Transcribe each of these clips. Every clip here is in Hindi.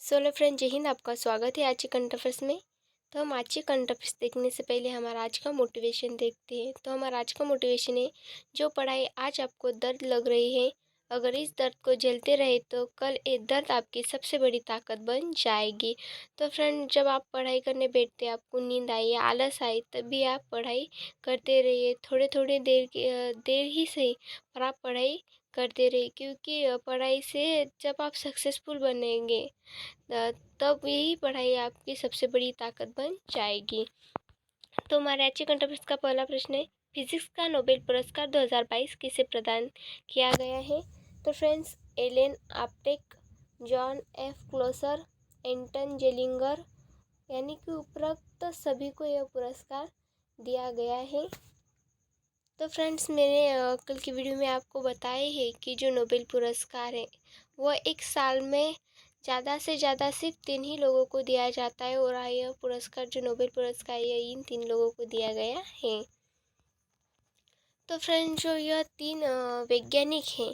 सोलो फ्रेंड जय हिंद। आपका स्वागत है आज के करंट अफेयर्स में। तो हम आज के करंट अफेयर्स देखने से पहले हमारा आज का मोटिवेशन देखते हैं। तो हमारा आज का मोटिवेशन है, जो पढ़ाई आज आपको दर्द लग रही है, अगर इस दर्द को झेलते रहे तो कल ये दर्द आपकी सबसे बड़ी ताकत बन जाएगी। तो फ्रेंड, जब आप पढ़ाई करने बैठते आपको नींद आए या आलस आए, तब भी आप पढ़ाई करते रहिए। थोड़े थोड़े देर ही सही, पर आप पढ़ाई करते रहिए, क्योंकि पढ़ाई से जब आप सक्सेसफुल बनेंगे तब यही पढ़ाई आपकी सबसे बड़ी ताकत बन जाएगी। तो हमारे अच्छे कंटेंट का पहला प्रश्न है, फिजिक्स का नोबेल पुरस्कार 2022 किसे प्रदान किया गया है? तो फ्रेंड्स, एलेन आप्टेक, John F Clauser, Anton Zeilinger, यानी कि उपरोक्त सभी को यह पुरस्कार दिया गया है। तो फ्रेंड्स, मैंने कल की वीडियो में आपको बताया है कि जो नोबेल पुरस्कार है वह एक साल में ज़्यादा से ज़्यादा सिर्फ 3 ही लोगों को दिया जाता है, और यह पुरस्कार जो नोबेल पुरस्कार है इन 3 लोगों को दिया गया है। तो फ्रेंड्स, जो यह 3 वैज्ञानिक हैं,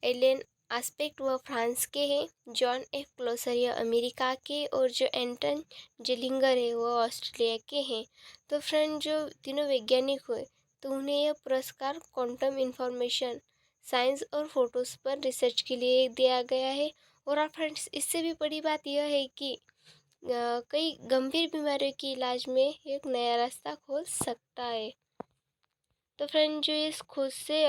एलेन आस्पेक्ट वह फ्रांस के हैं, जॉन एफ क्लोसर यह अमेरिका के, और जो एंटन जेलिंगर है वह ऑस्ट्रेलिया के हैं। तो फ्रेंड, जो तीनों वैज्ञानिक हुए तो उन्हें यह पुरस्कार क्वांटम इंफॉर्मेशन साइंस और फोटोज़ पर रिसर्च के लिए दिया गया है। और आप फ्रेंड्स, इससे भी बड़ी बात यह है कि कई गंभीर बीमारियों के इलाज में एक नया रास्ता खोल सकता है। तो फ्रेंड, जो इस खोज से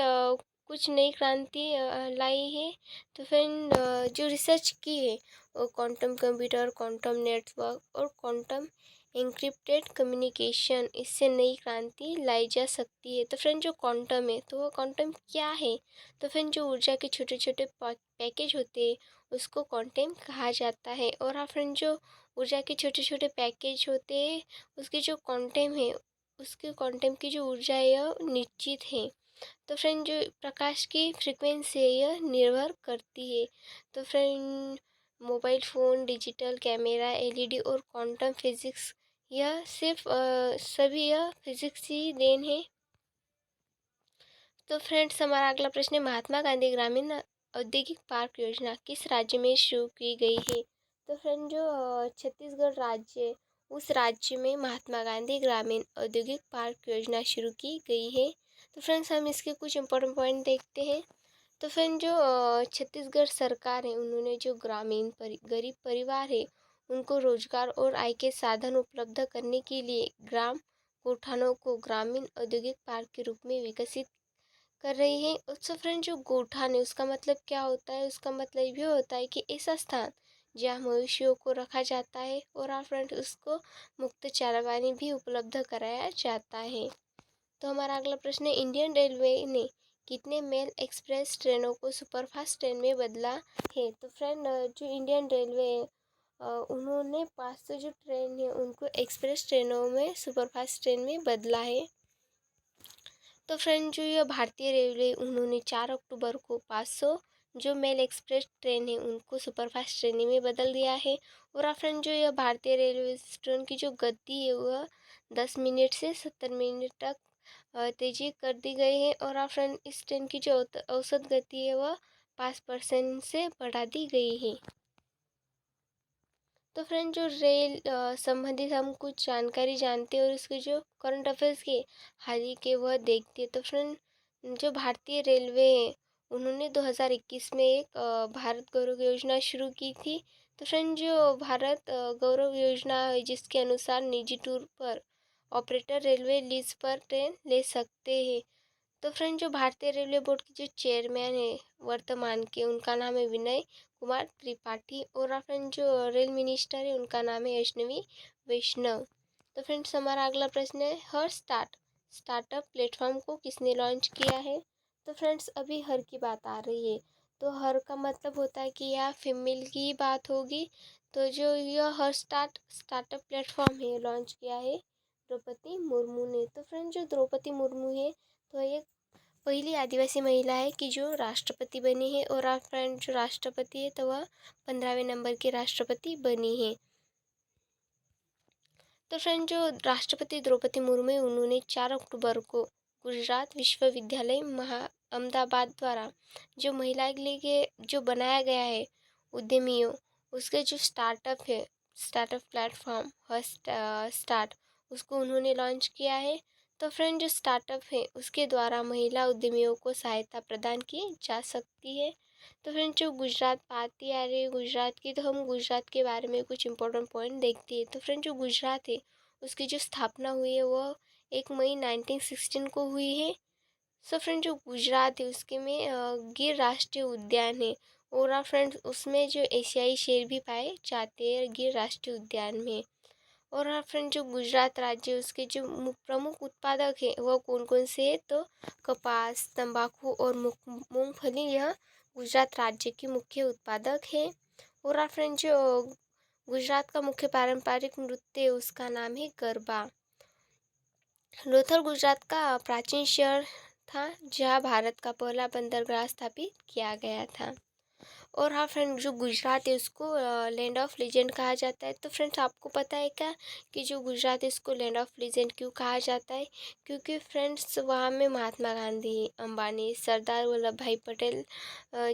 कुछ नई क्रांति लाई है। तो फ्रेंड, जो रिसर्च की है वो क्वांटम कंप्यूटर, क्वांटम नेटवर्क और क्वांटम एन्क्रिप्टेड कम्युनिकेशन, इससे नई क्रांति लाई जा सकती है। तो फ्रेंड, जो क्वांटम है तो वो क्वांटम क्या है? तो फ्रेंड, जो ऊर्जा के छोटे छोटे पैकेज होते हैं उसको क्वांटम कहा जाता है। और हाँ फ्रेंड, जो ऊर्जा के छोटे छोटे पैकेज होते हैं उसकी जो क्वांटम है, उसके क्वांटम की जो ऊर्जा है यह निश्चित है। तो फ्रेंड, जो प्रकाश की फ्रीक्वेंसी है यह निर्भर करती है। तो friend, mobile phone, digital camera, LED और क्वांटम फिजिक्स, यह सिर्फ सभी यह फिजिक्स ही देन है। तो फ्रेंड्स, हमारा अगला प्रश्न है, महात्मा गांधी ग्रामीण औद्योगिक पार्क योजना किस राज्य में शुरू की गई है? तो फ्रेंड, जो छत्तीसगढ़ राज्य है, उस राज्य में महात्मा गांधी ग्रामीण औद्योगिक पार्क योजना शुरू की गई है। तो फ्रेंड्स, हम इसके कुछ इंपॉर्टेंट पॉइंट देखते हैं। तो फ्रेंड, जो छत्तीसगढ़ सरकार है उन्होंने जो गरीब परिवार है उनको रोजगार और आय के साधन उपलब्ध करने के लिए ग्राम गौठानों को ग्रामीण औद्योगिक पार्क के रूप में विकसित कर रही है। उससे फ्रेंड, जो गौठान है उसका मतलब क्या होता है? उसका मतलब ये होता है कि ऐसा स्थान जहाँ मवेशियों को रखा जाता है, और आप फ्रेंड उसको मुक्त चारावानी भी उपलब्ध कराया जाता है। तो हमारा अगला प्रश्न है, इंडियन रेलवे ने कितने मेल एक्सप्रेस ट्रेनों को सुपरफास्ट ट्रेन में बदला है? तो फ्रेंड, जो इंडियन रेलवे है उन्होंने 500 जो ट्रेन है उनको एक्सप्रेस ट्रेनों में सुपरफास्ट ट्रेन में बदला है। तो फ्रेंड, जो ये भारतीय रेलवे उन्होंने 4 अक्टूबर को 500 जो मेल एक्सप्रेस ट्रेन है उनको सुपरफास्ट ट्रेन में बदल दिया है। और फ्रेंड, जो यह भारतीय रेलवे ट्रेन की जो गति है वह 10 मिनट से 70 मिनट तक तेजी कर दी गई है। और फ्रेंड, इस ट्रेन की जो औसत गति है वह 5% से बढ़ा दी गई है। तो फ्रेंड, जो रेल संबंधित हम कुछ जानकारी जानते हैं और इसके जो करंट अफेयर्स के हाल ही के वह देखते हैं। तो फ्रेंड, जो भारतीय रेलवे है उन्होंने 2021 में एक भारत गौरव योजना शुरू की थी। तो फ्रेंड, जो भारत गौरव योजना है जिसके अनुसार निजी टूर पर ऑपरेटर रेलवे लीज पर ट्रेन ले सकते हैं। तो फ्रेंड, जो भारतीय रेलवे बोर्ड के जो चेयरमैन है वर्तमान के, उनका नाम है विनय कुमार त्रिपाठी। और फ्रेंड, जो रेल मिनिस्टर है उनका नाम है अश्विनी वैष्णव। तो फ्रेंड्स, हमारा अगला प्रश्न है, हर स्टार्टअप प्लेटफॉर्म को किसने लॉन्च किया है? तो फ्रेंड्स, अभी हर की बात आ रही है, तो हर का मतलब होता है कि यह फीमेल की ही बात होगी। तो जो यह हर स्टार्टअप प्लेटफॉर्म है लॉन्च किया है द्रौपदी मुर्मू ने। तो फ्रेंड, जो द्रौपदी मुर्मू है तो एक पहली आदिवासी महिला है कि जो राष्ट्रपति बनी है। और आप फ्रेंड, जो राष्ट्रपति है तो वह 15वें नंबर के राष्ट्रपति बनी है। तो फ्रेंड, जो राष्ट्रपति द्रौपदी मुर्मू है उन्होंने 4 अक्टूबर को गुजरात विश्वविद्यालय अहमदाबाद द्वारा जो महिला के लिए जो बनाया गया है उद्यमियों उसके जो स्टार्टअप प्लेटफॉर्म स्टार्ट, उसको उन्होंने लॉन्च किया है। तो फ्रेंड, जो स्टार्टअप है उसके द्वारा महिला उद्यमियों को सहायता प्रदान की जा सकती है। तो फ्रेंड, जो गुजरात बात ही आ रही है गुजरात की, तो हम गुजरात के बारे में कुछ इंपॉर्टेंट पॉइंट देखते हैं। तो फ्रेंड, जो गुजरात है उसकी जो स्थापना हुई है वह 1 मई 1916 को हुई है। सो फ्रेंड, जो गुजरात है उसके में गिर राष्ट्रीय उद्यान है। और फ्रेंड्स, उसमें जो एशियाई शेर भी पाए जाते हैं गिर राष्ट्रीय उद्यान में। और फ्रेंड, जो गुजरात राज्य है उसके जो प्रमुख उत्पादक है वह कौन कौन से है, तो कपास, तंबाकू और मूंगफली, यह गुजरात राज्य के मुख्य उत्पादक है। और फ्रेंड, जो गुजरात का मुख्य पारंपरिक नृत्य है उसका नाम है गरबा। लोथल गुजरात का प्राचीन शहर था जहाँ भारत का पहला बंदरगाह स्थापित किया गया था। और हाँ फ्रेंड, जो गुजरात है उसको लैंड ऑफ लेजेंड कहा जाता है। तो फ्रेंड्स, आपको पता है क्या कि जो गुजरात है इसको लैंड ऑफ लेजेंड क्यों कहा जाता है? क्योंकि फ्रेंड्स, वहाँ में महात्मा गांधी, अंबानी, सरदार वल्लभ भाई पटेल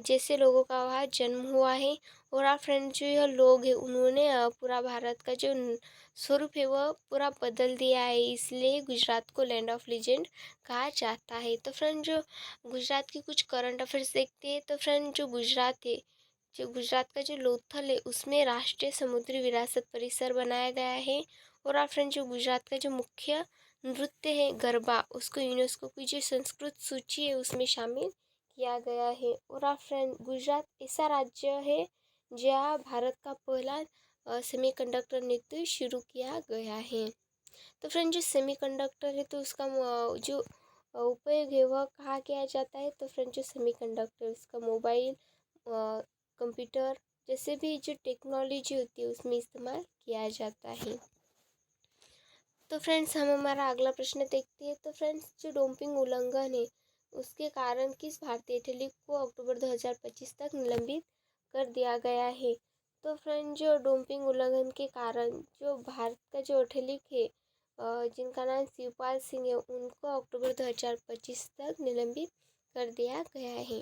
जैसे लोगों का वहाँ जन्म हुआ है। और हाँ फ्रेंड, जो यह लोग हैं उन्होंने पूरा भारत का जो स्वरूप है वह पूरा बदल दिया है, इसलिए गुजरात को लैंड ऑफ लेजेंड कहा जाता है। तो फ्रेंड, जो गुजरात की कुछ करंट अफेयर्स देखते हैं। तो फ्रेंड, जो गुजरात है, जो गुजरात का जो लोथल है उसमें राष्ट्रीय समुद्री विरासत परिसर बनाया गया है। और आप फ्रेंड, जो गुजरात का जो मुख्य नृत्य है गरबा, उसको यूनेस्को की जो संस्कृत सूची है उसमें शामिल किया गया है। और आप फ्रेंड, गुजरात ऐसा राज्य है जहाँ भारत का पहला सेमीकंडक्टर नीति शुरू किया गया है। तो फ्रेंड, जो सेमीकंडक्टर है तो उसका जो उपयोग है वह कहाँ किया जाता है? तो फ्रेंड, जो सेमीकंडक्टर उसका मोबाइल, कंप्यूटर जैसे भी जो टेक्नोलॉजी होती है उसमें इस्तेमाल किया जाता है। तो फ्रेंड्स, हम हमारा अगला प्रश्न देखते हैं। तो फ्रेंड्स, जो डोपिंग उल्लंघन है उसके कारण किस भारतीय एथलीट को अक्टूबर 2025 तक निलंबित कर दिया गया है? तो फ्रेंड, जो डोपिंग उल्लंघन के कारण जो भारत का जो एथलीट है जिनका नाम शिवपाल सिंह है, उनको अक्टूबर 2025 तक निलंबित कर दिया गया है।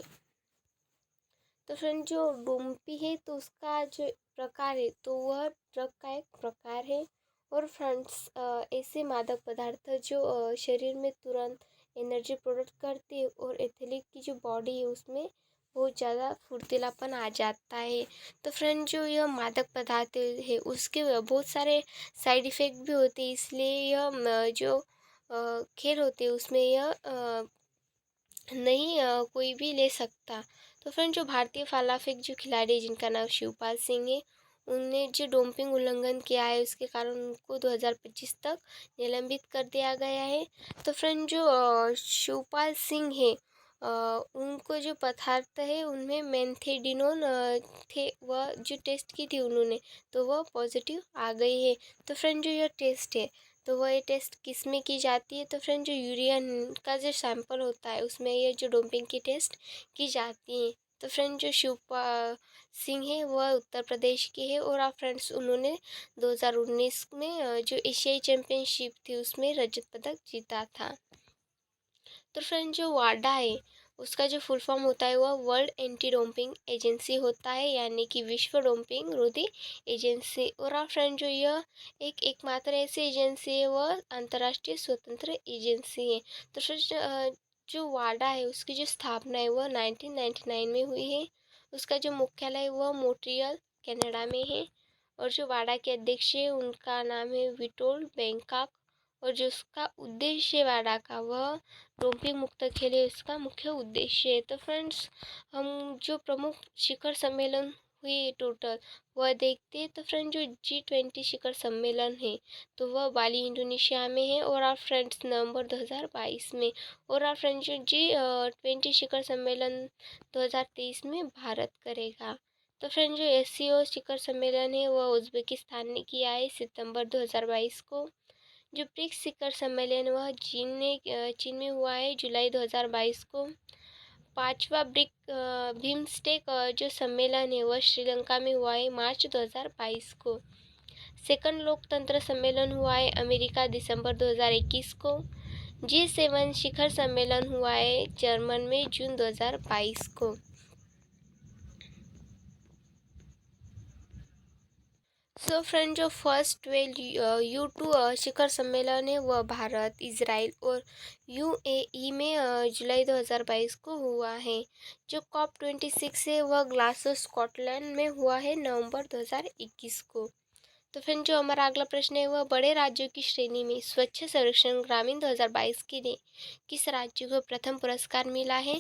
तो फ्रेंड, जो डोम्पी है तो उसका जो प्रकार है तो वह ड्रग का एक प्रकार है। और फ्रेंड्स, ऐसे मादक पदार्थ जो शरीर में तुरंत एनर्जी प्रोड्यूस करते हैं और एथलीट की जो बॉडी है उसमें बहुत ज़्यादा फुर्तीलापन आ जाता है। तो फ्रेंड, जो यह मादक पदार्थ है उसके बहुत सारे साइड इफ़ेक्ट भी होते हैं, इसलिए यह जो खेल होते हैं उसमें यह नहीं कोई भी ले सकता। तो फ्रेंड, जो भारतीय भाला फेंक जो खिलाड़ी जिनका नाम शिवपाल सिंह है, उनने जो डोपिंग उल्लंघन किया है उसके कारण उनको 2025 तक निलंबित कर दिया गया है। तो फ्रेंड, जो शिवपाल सिंह है उनको जो पदार्थ है उनमें मेंथेडिनोन थे, वह जो टेस्ट की थी उन्होंने, तो वह पॉजिटिव आ गई है। तो फ्रेंड, जो यह टेस्ट है तो वह ये टेस्ट किस में की जाती है? तो फ्रेंड, जो यूरिन का जो सैंपल होता है उसमें ये जो डोपिंग की टेस्ट की जाती है। तो फ्रेंड, जो शिवपाल सिंह है वह उत्तर प्रदेश के है। और आप फ्रेंड्स, उन्होंने 2019 में जो एशियाई चैम्पियनशिप थी उसमें रजत पदक जीता था। तो फ्रेंड, जो वाडा है उसका जो फुल फॉर्म होता है वह वर्ल्ड एंटी डोपिंग एजेंसी होता है, यानी कि विश्व डोपिंग विरोधी एजेंसी। और आप फ्रेंड, जो यह एकमात्र ऐसी एजेंसी है वह अंतर्राष्ट्रीय स्वतंत्र एजेंसी है। तो फ्रेंड, जो वाडा है उसकी जो स्थापना है वह 1999 में हुई है। उसका जो मुख्यालय वह मोन्ट्रियल कनाडा में है। और जो वाडा के अध्यक्ष है उनका नाम है विटोल बैंकॉक। और जो उसका उद्देश्य वाडा का वह डोपिंग मुक्त खेल है उसका मुख्य उद्देश्य है। तो फ्रेंड्स, हम जो प्रमुख शिखर सम्मेलन हुए टोटल वह देखते हैं। तो फ्रेंड, जो G20 शिखर सम्मेलन है तो वह बाली इंडोनेशिया में है। और आप फ्रेंड्स, नवंबर 2022 में। और आप फ्रेंड्स, जो G20 शिखर सम्मेलन 2023 में भारत करेगा। तो फ्रेंड, जो SCO शिखर सम्मेलन है वह उज्बेकिस्तान ने किया है सितंबर 2022 को। जो ब्रिक्स शिखर सम्मेलन वह चीन में हुआ है जुलाई 2022 को। पांचवा बिम्स्टेक जो सम्मेलन है वह श्रीलंका में हुआ है मार्च 2022 को। सेकंड लोकतंत्र सम्मेलन हुआ है अमेरिका दिसंबर 2021 को। G7 शिखर सम्मेलन हुआ है जर्मन में जून 2022 को। सो फ्रेंड, जो फर्स्ट 12 U2 शिखर सम्मेलन है वह भारत, इजराइल और UAE में जुलाई 2022 को हुआ है। जो COP26 है वह ग्लासगो स्कॉटलैंड में हुआ है नवंबर 2021 को। तो फ्रेंड, जो हमारा अगला प्रश्न है वह बड़े राज्यों की श्रेणी में स्वच्छ सर्वेक्षण ग्रामीण 2022 के लिए किस राज्य को प्रथम पुरस्कार मिला है?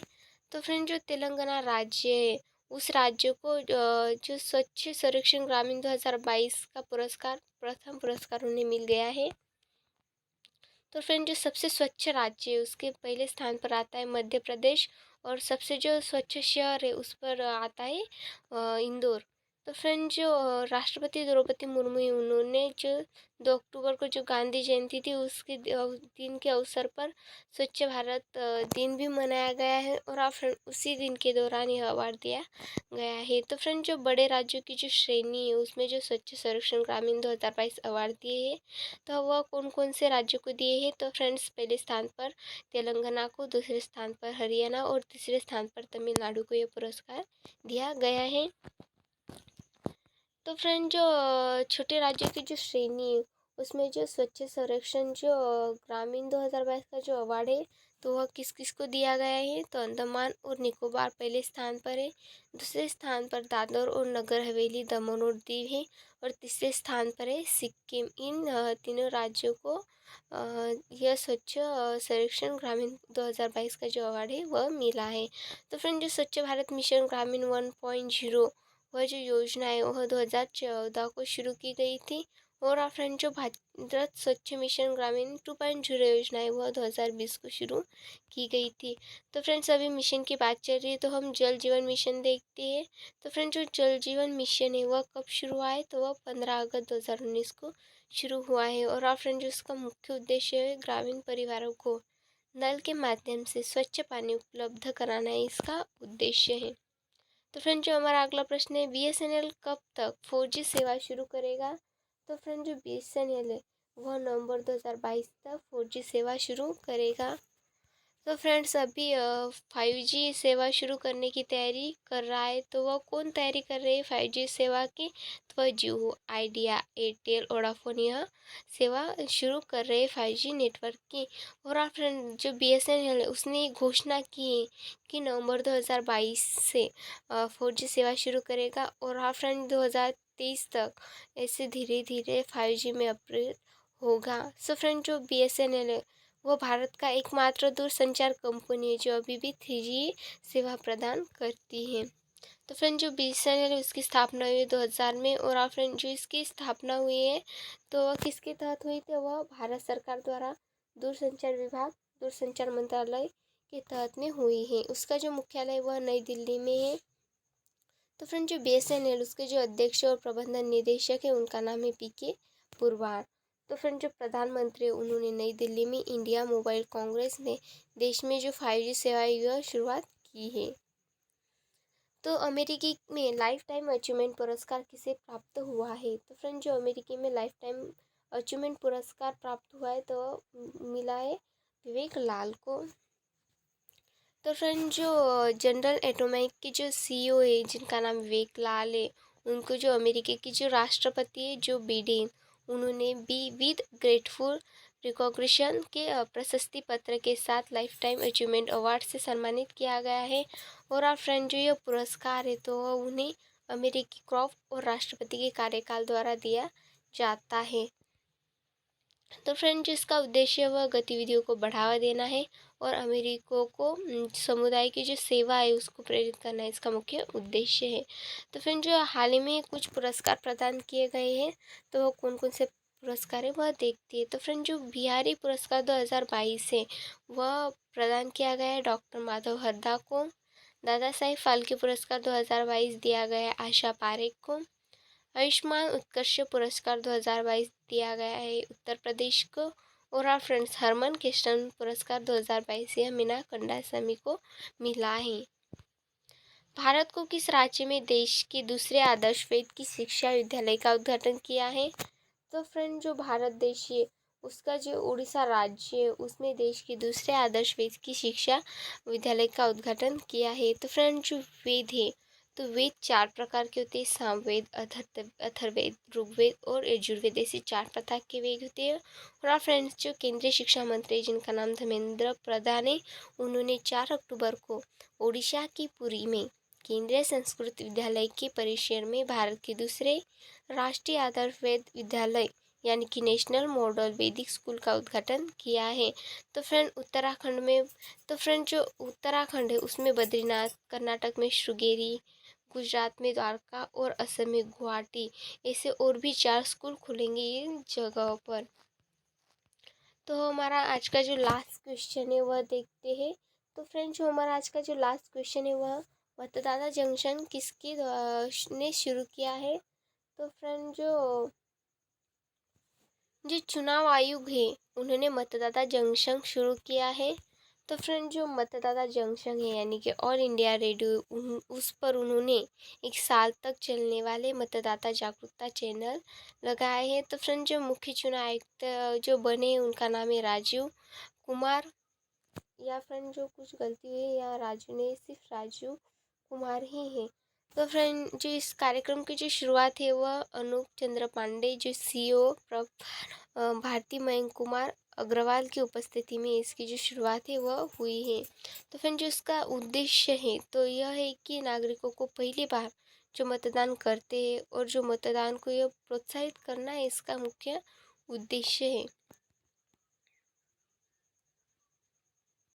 तो फ्रेंड, जो तेलंगाना राज्य है उस राज्य को जो स्वच्छ सर्वेक्षण ग्रामीण 2022 का प्रथम पुरस्कार उन्हें मिल गया है। तो फ्रेंड, जो सबसे स्वच्छ राज्य है उसके पहले स्थान पर आता है मध्य प्रदेश, और सबसे जो स्वच्छ शहर है उस पर आता है इंदौर। तो फ्रेंड, जो राष्ट्रपति द्रौपदी मुर्मू है उन्होंने जो 2 अक्टूबर को जो गांधी जयंती थी उसके दिन के अवसर पर स्वच्छ भारत दिन भी मनाया गया है, और फ्रेंड उसी दिन के दौरान यह अवार्ड दिया गया है। तो फ्रेंड, जो बड़े राज्यों की जो श्रेणी है उसमें जो स्वच्छ सर्वेक्षण ग्रामीण 2022 अवार्ड दिए हैं तो वह कौन कौन से राज्यों को दिए हैं? तो फ्रेंड्स, पहले स्थान पर तेलंगाना को, दूसरे स्थान पर हरियाणा और तीसरे स्थान पर तमिलनाडु को यह पुरस्कार दिया गया है। तो फ्रेंड, जो छोटे राज्यों की जो श्रेणी है उसमें जो स्वच्छ संरक्षण जो ग्रामीण 2022 का जो अवार्ड है तो वह किस किस को दिया गया है? तो अंडमान और निकोबार पहले स्थान पर है, दूसरे स्थान पर दादर और नगर हवेली, दमन और दीव है, और तीसरे स्थान पर है सिक्किम। इन तीनों राज्यों को यह स्वच्छ सर्वेक्षण ग्रामीण 2022 का जो अवार्ड है वह मिला है। तो फ्रेंड, जो स्वच्छ भारत मिशन ग्रामीण 1.0 वह जो योजना है वह 2014 को शुरू की गई थी, और फ्रेंड, जो भारत स्वच्छ मिशन ग्रामीण 2.0 योजना है वह 2020 को शुरू की गई थी। तो फ्रेंड्स, अभी मिशन की बात चल रही है तो हम जल जीवन मिशन देखते हैं। तो फ्रेंड, जो जल जीवन मिशन है वह कब शुरू हुआ है? तो वह 15 अगस्त 2019 को शुरू हुआ है, और फ्रेंड, जो इसका मुख्य उद्देश्य है ग्रामीण परिवारों को नल के माध्यम से स्वच्छ पानी उपलब्ध कराना है, इसका उद्देश्य है। तो फ्रेंड, जो हमारा अगला प्रश्न है BSNL कब तक 4G सेवा शुरू करेगा? तो फ्रेंड, जो BSNL है वह नवंबर 2022 तक 4G सेवा शुरू करेगा। तो फ्रेंड्स, अभी 5G सेवा शुरू करने की तैयारी कर रहा है, तो वह कौन तैयारी कर रही है 5G सेवा की? तो वह जियो, आइडिया, एयरटेल, वोडाफोन यह सेवा शुरू कर रहे हैं 5G नेटवर्क की। और फ्रेंड, जो BSNL है उसने घोषणा की है कि नवंबर 2022 से 4G सेवा शुरू करेगा, और फ्रेंड 2023 तक ऐसे धीरे धीरे 5G में अपग्रेड होगा। सो फ्रेंड, जो BSNL है वो भारत का एकमात्र दूरसंचार कंपनी है जो अभी भी 3G सेवा प्रदान करती है। तो फ्रेंड, जो BSNL है उसकी स्थापना हुई है 2000 में, और फ्रेंड, जो इसकी स्थापना हुई है तो वह किसके तहत हुई थी? वह भारत सरकार द्वारा दूरसंचार विभाग, दूरसंचार मंत्रालय के तहत में हुई है। उसका जो मुख्यालय वह नई दिल्ली में है। तो फ्रेंड, जो BSNL उसके जो अध्यक्ष और प्रबंधन निदेशक है उनका नाम है PK पुरवार। तो फ्रेंड, जो प्रधानमंत्री उन्होंने नई दिल्ली में इंडिया मोबाइल कांग्रेस में देश में जो 5G सेवा यह शुरुआत की है। तो अमेरिकी में लाइफ टाइम अचीवमेंट पुरस्कार किसे प्राप्त हुआ है? तो फ्रेंड, जो अमेरिकी में लाइफ टाइम अचीवमेंट पुरस्कार प्राप्त हुआ है तो मिला है विवेक लाल को। तो फ्रेंड, जो जनरल एटोमिक के जो CEO है जिनका नाम विवेक लाल है उनको जो अमेरिका की जो राष्ट्रपति है जो बिडेन उन्होंने बी विद ग्रेटफुल रिकॉग्निशन के प्रशस्ति पत्र के साथ लाइफ टाइम अचीवमेंट अवार्ड से सम्मानित किया गया है। और फ्रेंड, जो ये पुरस्कार है तो उन्हें अमेरिकी क्रॉप और राष्ट्रपति के कार्यकाल द्वारा दिया जाता है। तो फ्रेंड, जिसका उद्देश्य वह गतिविधियों को बढ़ावा देना है और अमेरिको को समुदाय की जो सेवा है उसको प्रेरित करना है, इसका मुख्य उद्देश्य है। तो फ्रेंड, जो हाल ही में कुछ पुरस्कार प्रदान किए गए हैं तो वो कौन कौन से पुरस्कार है वह देखते हैं। तो फ्रेंड, जो बिहारी पुरस्कार 2022 है वह प्रदान किया गया है डॉक्टर माधव हरदा को। दादा साहेब फाल्के पुरस्कार 2022 दिया गया है आशा पारेख को। आयुष्मान उत्कर्ष पुरस्कार 2022 दिया गया है उत्तर प्रदेश को। और फ्रेंड्स, हरमन कृष्णन पुरस्कार 2022 यह मीना कंडासामी को मिला है। भारत को किस राज्य में देश के दूसरे आदर्श वेद की शिक्षा विद्यालय का उद्घाटन किया है? तो फ्रेंड, जो भारत देश है उसका जो उड़ीसा राज्य है उसमें देश के दूसरे आदर्श वेद की शिक्षा विद्यालय का उद्घाटन किया है। तो फ्रेंड, जो वेद है तो वेद 4 प्रकार के होते हैं, सामवेद, अथर्ववेद, ऋग्वेद और यजुर्वेद, ऐसे 4 प्रकार के वेद होते हैं। और आप फ्रेंड्स, जो केंद्रीय शिक्षा मंत्री जिनका नाम धर्मेंद्र प्रधान है, उन्होंने 4 अक्टूबर को ओडिशा की पुरी में केंद्रीय संस्कृत विद्यालय के परिसर में भारत के दूसरे राष्ट्रीय आदर्श वेद विद्यालय यानी कि नेशनल मॉडल वैदिक स्कूल का उद्घाटन किया है। तो फ्रेंड जो उत्तराखंड है उसमें बद्रीनाथ, कर्नाटक में श्रृंगेरी, गुजरात में द्वारका और असम में गुवाहाटी, ऐसे और भी 4 स्कूल खुलेंगे इन जगहों पर। तो हमारा आज का जो लास्ट क्वेश्चन है वह देखते हैं। तो फ्रेंड, जो हमारा आज का जो लास्ट क्वेश्चन है वह मतदाता जंक्शन किसके ने शुरू किया है। तो फ्रेंड, जो जो चुनाव आयोग है उन्होंने मतदाता जंक्शन शुरू किया है। तो फ्रेंड, जो मतदाता जंक्शन है यानी कि ऑल इंडिया रेडियो, उस पर उन्होंने 1 साल तक चलने वाले मतदाता जागरूकता चैनल लगाए हैं। तो फ्रेंड, जो मुख्य चुनाव आयुक्त जो बने उनका नाम है राजीव कुमार, या फ्रेंड जो कुछ गलती हुई है या राजू ने, सिर्फ राजीव कुमार ही है। तो फ्रेंड, जो इस कार्यक्रम की जो शुरुआत है वह अनूप चंद्र पांडे जो सीईओ भारती मयंक कुमार अग्रवाल की उपस्थिति में इसकी जो शुरुआत है वह हुई है। तो फ्रेंड, जो इसका उद्देश्य है तो यह है कि नागरिकों को पहली बार जो मतदान करते हैं और जो मतदान को यह प्रोत्साहित करना है, इसका मुख्य उद्देश्य है।